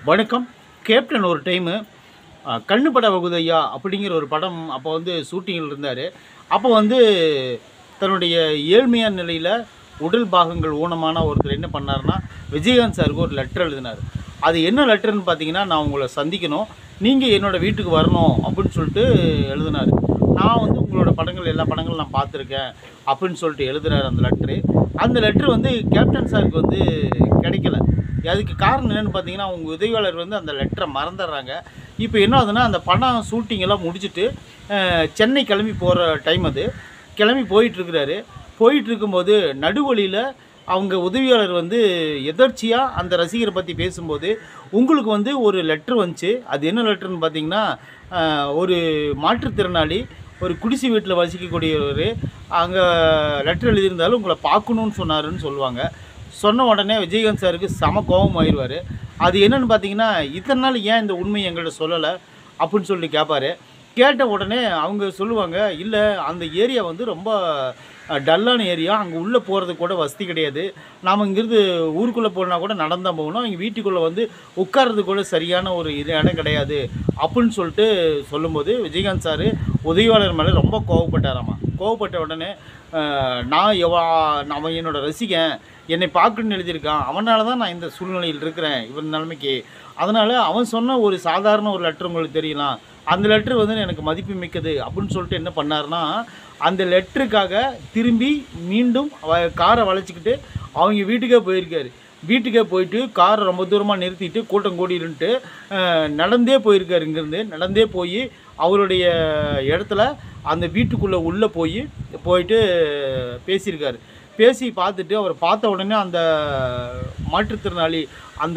வணக்கம். கேப்டன் ஒரு டைமு கண்ணு பட வகுதையா அப்படிங்கிற ஒரு படம் அப்போ வந்து ஷூட்டிங்கில் இருந்தார். அப்போ வந்து தன்னுடைய ஏழ்மையான நிலையில் உடல் பாகங்கள் ஊனமான ஒருத்தர் என்ன பண்ணாருன்னா, விஜயகாந்த் சாருக்கு ஒரு லெட்டர் எழுதினார். அது என்ன லெட்டர்னு பார்த்தீங்கன்னா, நான் உங்களை சந்திக்கணும், நீங்கள் என்னோடய வீட்டுக்கு வரணும் அப்படின்னு சொல்லிட்டு எழுதினார். நான் வந்து உங்களோட படங்கள் எல்லா படங்களும் நான் பார்த்துருக்கேன் அப்படின்னு சொல்லிட்டு எழுதுகிறார் அந்த லெட்ரு. அந்த லெட்ரு வந்து கேப்டன் சாருக்கு வந்து கிடைக்கல. அதுக்கு காரணம் என்னென்னு பார்த்தீங்கன்னா, அவங்க உதவியாளர் வந்து அந்த லெட்டரை மறந்துடுறாங்க. இப்போ என்ன ஆகுதுன்னா, அந்த படம் ஷூட்டிங் எல்லாம் முடிச்சுட்டு சென்னை கிளம்பி போகிற டைம் அது. கிளம்பி போயிட்டுருக்கிறாரு. போயிட்டுருக்கும்போது நடுவழியில் அவங்க உதவியாளர் வந்து எதர்ச்சியாக அந்த ரசிகரை பற்றி பேசும்போது, உங்களுக்கு வந்து ஒரு லெட்ரு வந்துச்சு. அது என்ன லெட்டருன்னு பார்த்தீங்கன்னா, ஒரு மாற்றுத்திறனாளி ஒரு குடிசை வீட்டில் வசிக்கக்கூடியவர் அங்கே லெட்டர் எழுதியிருந்தாலும் உங்களை பார்க்கணுன்னு சொன்னாருன்னு சொல்லுவாங்க. சொன்ன உடனே விஜயகாந்த் சாருக்கு செம கோபம் ஆயிடுவார். அது என்னென்னு பார்த்தீங்கன்னா, இத்தனை நாள் ஏன் இந்த உண்மையை எங்கள்கிட்ட சொல்லலை அப்படின்னு சொல்லி கேட்பார். கேட்ட உடனே அவங்க சொல்லுவாங்க, இல்லை அந்த ஏரியா வந்து ரொம்ப டல்லான ஏரியா, அங்கே உள்ளே போகிறதுக்கு கூட வசதி கிடையாது. நாம் இங்கேருந்து ஊருக்குள்ளே போனால் கூட நடந்தான் போகணும், எங்கள் வீட்டுக்குள்ளே வந்து உட்கார்றதுக்கு கூட சரியான ஒரு இடம் கிடையாது அப்படின்னு சொல்லிட்டு சொல்லும்போது, விஜயகாந்த் சார் உதவியாளர் மேலே ரொம்ப கோவப்பட்டாராமா. கோவப்பட்ட உடனே அவன் என்னோடய ரசிகன், என்னை பார்க்கணுன்னு எழுதியிருக்கான், அவனால தான் நான் இந்த சூழ்நிலையில் இருக்கிறேன் இவன் நிலைமைக்கு. அதனால் அவன் சொன்ன ஒரு சாதாரண ஒரு லெட்ரு உங்களுக்கு தெரியலாம், அந்த லெட்ரு வந்து எனக்கு மதிப்பு மிக்கது அப்படின்னு சொல்லிட்டு என்ன பண்ணார்னா, அந்த லெட்டருக்காக திரும்பி மீண்டும் காரை வளைச்சிக்கிட்டு அவங்க வீட்டுக்கே போயிருக்காரு. வீட்டுக்கே போயிட்டு காரை ரொம்ப தூரமாக நிறுத்திட்டு கூட்டம் கூடிருன்ட்டு நடந்தே போயிருக்காரு. இங்கேருந்து நடந்தே போய் அவருடைய இடத்துல அந்த வீட்டுக்குள்ளே உள்ளே போயிட்டு பேசியிருக்காரு. பேசி பார்த்துட்டு அவர் பார்த்த உடனே அந்த மாற்றுத்திறனாளி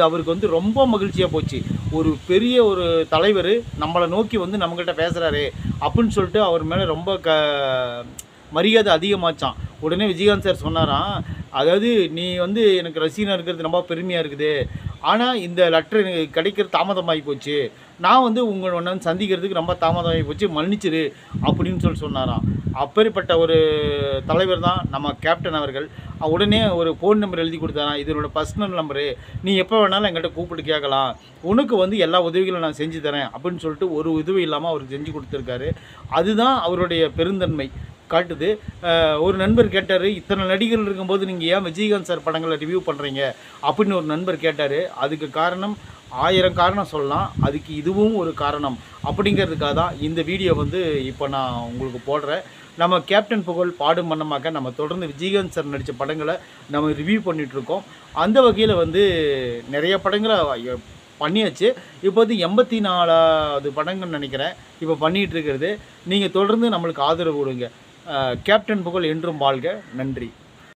அவருக்கு வந்து ரொம்ப மகிழ்ச்சியாக போச்சு. ஒரு பெரிய ஒரு தலைவர் நம்மளை நோக்கி வந்து நம்மக்கிட்ட பேசுகிறாரு அப்படின்னு சொல்லிட்டு அவர் மேலே ரொம்ப மரியாதை அதிகமாச்சான். உடனே விஜயகாந்த் சார் சொன்னாராம், அதாவது நீ வந்து எனக்கு ரசிகனாக இருக்கிறது ரொம்ப பெருமையாக இருக்குது, ஆனால் இந்த லெட்ரு எனக்கு கிடைக்கிறது தாமதமாகி போச்சு, நான் வந்து உங்களை ஒன்று சந்திக்கிறதுக்கு ரொம்ப தாமதமாகி போச்சு, மன்னிச்சிரு அப்படின்னு சொன்னாராம். அப்பேற்பட்ட ஒரு தலைவர் தான் நம்ம கேப்டன் அவர்கள். உடனே ஒரு ஃபோன் நம்பர் எழுதி கொடுத்தாராம், இது என்னோடய பர்சனல் நம்பரு, நீ எப்போ வேணாலும் என்கிட்ட கூப்பிட்டு கேட்கலாம், உனக்கு வந்து எல்லா உதவிகளும் நான் செஞ்சு தரேன் அப்படின்னு சொல்லிட்டு ஒரு உதவி இல்லாமல் அவர் செஞ்சு கொடுத்துருக்காரு. அதுதான் அவருடைய பெருந்தன்மை காட்டுது. ஒரு நண்பர் கேட்டார், இத்தனை நடிகர்கள் இருக்கும்போது நீங்கள் ஏன் விஜயகாந்த் சார் படங்களை ரிவ்யூ பண்ணுறீங்க அப்படின்னு ஒரு நண்பர் கேட்டார். அதுக்கு காரணம் 1000 காரணம் சொல்லலாம், அதுக்கு இதுவும் ஒரு காரணம் அப்படிங்கிறதுக்காக தான் இந்த வீடியோ வந்து இப்போ நான் உங்களுக்கு போடுறேன். நம்ம கேப்டன் புகழ் பாடும் வண்ணமாக நம்ம தொடர்ந்து விஜயகாந்த் சார் நடித்த படங்களை நம்ம ரிவ்யூ பண்ணிகிட்ருக்கோம். அந்த வகையில் வந்து நிறைய படங்களை பண்ணியாச்சு. இப்போ வந்து 84வது படங்கள்னு நினைக்கிறேன் இப்போ பண்ணிகிட்டு இருக்கிறது. நீங்கள் தொடர்ந்து நம்மளுக்கு ஆதரவு கொடுங்க. கேப்டன் புகழ் என்றும் வாழ்க. நன்றி.